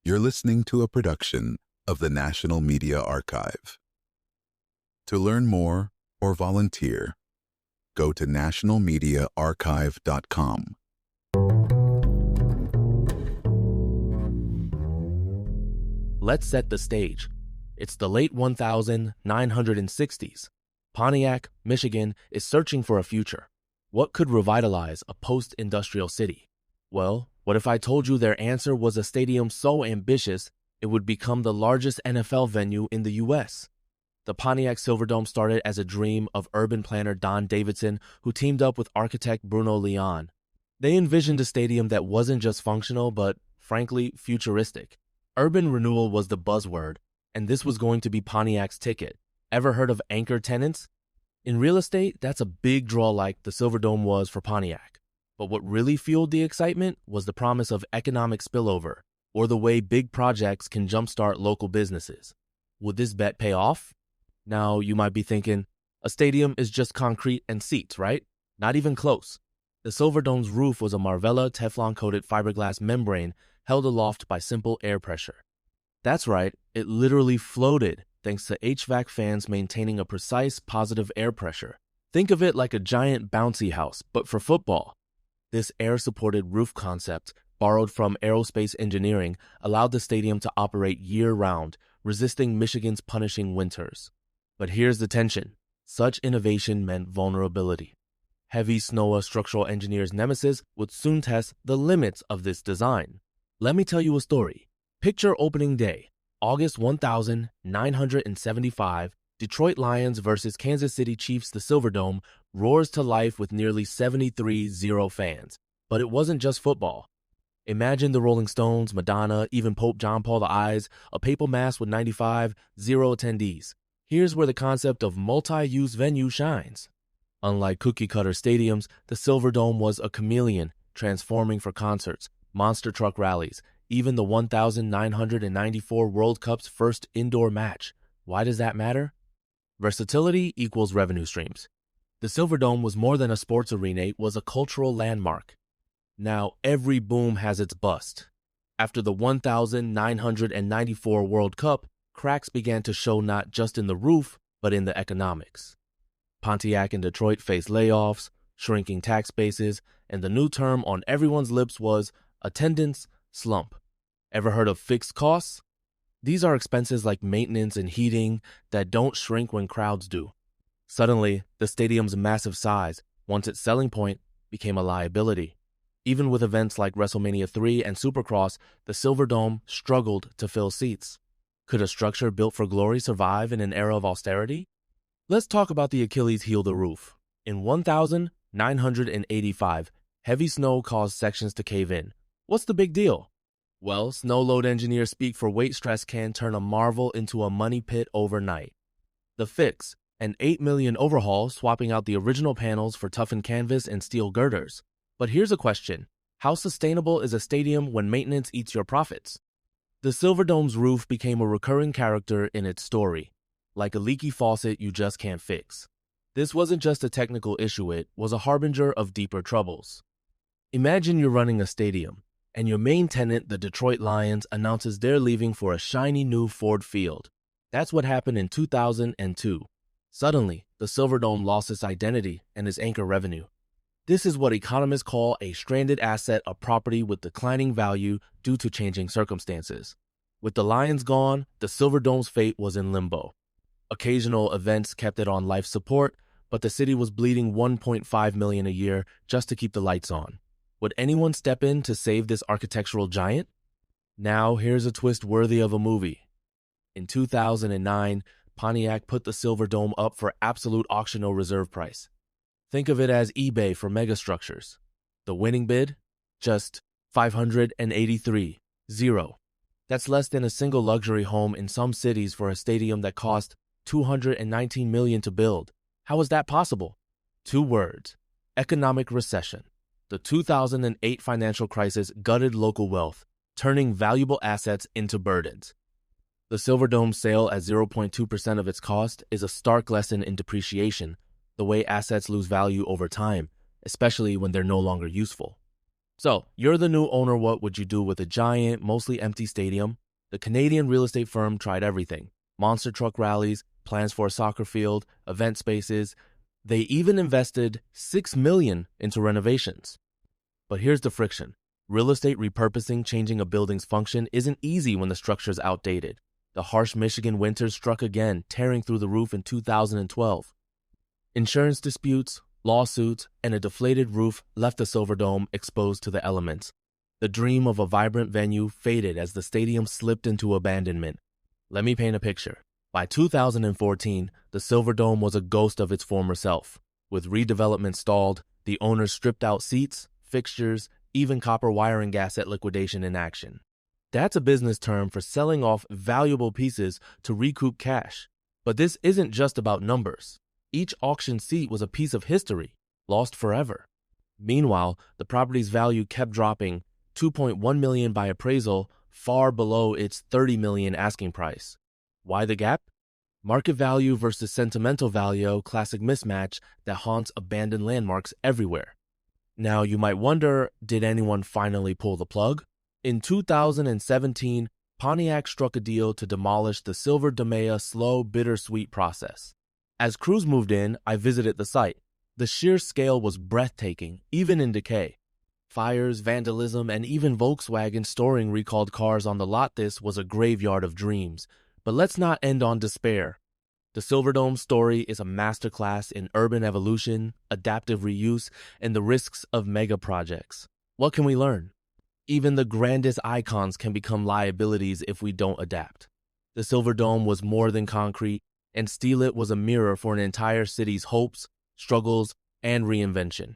You're listening to a production of the National Media Archive. To learn more or volunteer, go to nationalmediaarchive.com. Let's set the stage. It's the late 1960s. Pontiac, Michigan is searching for a future. What could revitalize a post-industrial city? Well, what if I told you their answer was a stadium so ambitious it would become the largest NFL venue in the U.S.? The Pontiac Silverdome started as a dream of urban planner Don Davidson, who teamed up with architect Bruno Leon. They envisioned a stadium that wasn't just functional, but frankly, futuristic. Urban renewal was the buzzword, and this was going to be Pontiac's ticket. Ever heard of anchor tenants? In real estate, that's a big draw like the Silverdome was for Pontiac. But what really fueled the excitement was the promise of economic spillover, or the way big projects can jumpstart local businesses. Would this bet pay off? Now, you might be thinking, a stadium is just concrete and seats, right? Not even close. The Silverdome's roof was a Marvella Teflon-coated fiberglass membrane held aloft by simple air pressure. That's right, it literally floated thanks to HVAC fans maintaining a precise positive air pressure. Think of it like a giant bouncy house, but for football. This air-supported roof concept, borrowed from aerospace engineering, allowed the stadium to operate year-round, resisting Michigan's punishing winters. But here's the tension. Such innovation meant vulnerability. Heavy snow, a structural engineer's nemesis, would soon test the limits of this design. Let me tell you a story. Picture opening day, August 1975, Detroit Lions versus Kansas City Chiefs. The Silverdome roars to life with nearly 73,000 fans. But it wasn't just football. Imagine the Rolling Stones, Madonna, even Pope John Paul II, a papal mass with 95,000 attendees. Here's where the concept of multi-use venue shines. Unlike cookie-cutter stadiums, the Silverdome was a chameleon, transforming for concerts, monster truck rallies, even the 1994 World Cup's first indoor match. Why does that matter? Versatility equals revenue streams. The Silverdome was more than a sports arena, it was a cultural landmark. Now, every boom has its bust. After the 1994 World Cup, cracks began to show not just in the roof, but in the economics. Pontiac and Detroit faced layoffs, shrinking tax bases, and the new term on everyone's lips was attendance slump. Ever heard of fixed costs? These are expenses like maintenance and heating that don't shrink when crowds do. Suddenly, the stadium's massive size, once its selling point, became a liability. Even with events like WrestleMania 3 and Supercross, the Silverdome struggled to fill seats. Could a structure built for glory survive in an era of austerity? Let's talk about the Achilles heel, the roof. In 1985, heavy snow caused sections to cave in. What's the big deal? Well, snow load engineers speak for weight stress can turn a marvel into a money pit overnight. The fix, an $8 million overhaul swapping out the original panels for toughened canvas and steel girders. But here's a question. How sustainable is a stadium when maintenance eats your profits? The Silverdome's roof became a recurring character in its story, like a leaky faucet you just can't fix. This wasn't just a technical issue, it was a harbinger of deeper troubles. Imagine you're running a stadium, and your main tenant, the Detroit Lions, announces they're leaving for a shiny new Ford Field. That's what happened in 2002. Suddenly, the Silverdome lost its identity and its anchor revenue. This is what economists call a stranded asset, a property with declining value due to changing circumstances. With the Lions gone, the Silverdome's fate was in limbo. Occasional events kept it on life support, but the city was bleeding $1.5 million a year just to keep the lights on. Would anyone step in to save this architectural giant? Now, here's a twist worthy of a movie. In 2009, Pontiac put the Silverdome up for absolute auction or reserve price. Think of it as eBay for megastructures. The winning bid? Just $583,000. That's less than a single luxury home in some cities for a stadium that cost $219 million to build. How is that possible? 2 words: economic recession. The 2008 financial crisis gutted local wealth, turning valuable assets into burdens. The Silverdome's sale at 0.2% of its cost is a stark lesson in depreciation, the way assets lose value over time, especially when they're no longer useful. So, you're the new owner. What would you do with a giant, mostly empty stadium? The Canadian real estate firm tried everything: monster truck rallies, plans for a soccer field, event spaces. They even invested $6 million into renovations. But here's the friction. Real estate repurposing, changing a building's function, isn't easy when the structure's outdated. The harsh Michigan winters struck again, tearing through the roof in 2012. Insurance disputes, lawsuits, and a deflated roof left the Silverdome exposed to the elements. The dream of a vibrant venue faded as the stadium slipped into abandonment. Let me paint a picture. By 2014, the Silverdome was a ghost of its former self. With redevelopment stalled, the owners stripped out seats, fixtures, even copper wiring gas at liquidation in action. That's a business term for selling off valuable pieces to recoup cash. But this isn't just about numbers. Each auction seat was a piece of history, lost forever. Meanwhile, the property's value kept dropping, $2.1 million by appraisal, far below its $30 million asking price. Why the gap? Market value versus sentimental value, classic mismatch that haunts abandoned landmarks everywhere. Now, you might wonder, did anyone finally pull the plug? In 2017, Pontiac struck a deal to demolish the Silverdome's slow, bittersweet process. As crews moved in, I visited the site. The sheer scale was breathtaking, even in decay. Fires, vandalism, and even Volkswagen storing recalled cars on the lot. This was a graveyard of dreams. But let's not end on despair. The Silverdome story is a masterclass in urban evolution, adaptive reuse, and the risks of mega projects. What can we learn? Even the grandest icons can become liabilities if we don't adapt. The Silverdome was more than concrete, and steal it was a mirror for an entire city's hopes, struggles, and reinvention.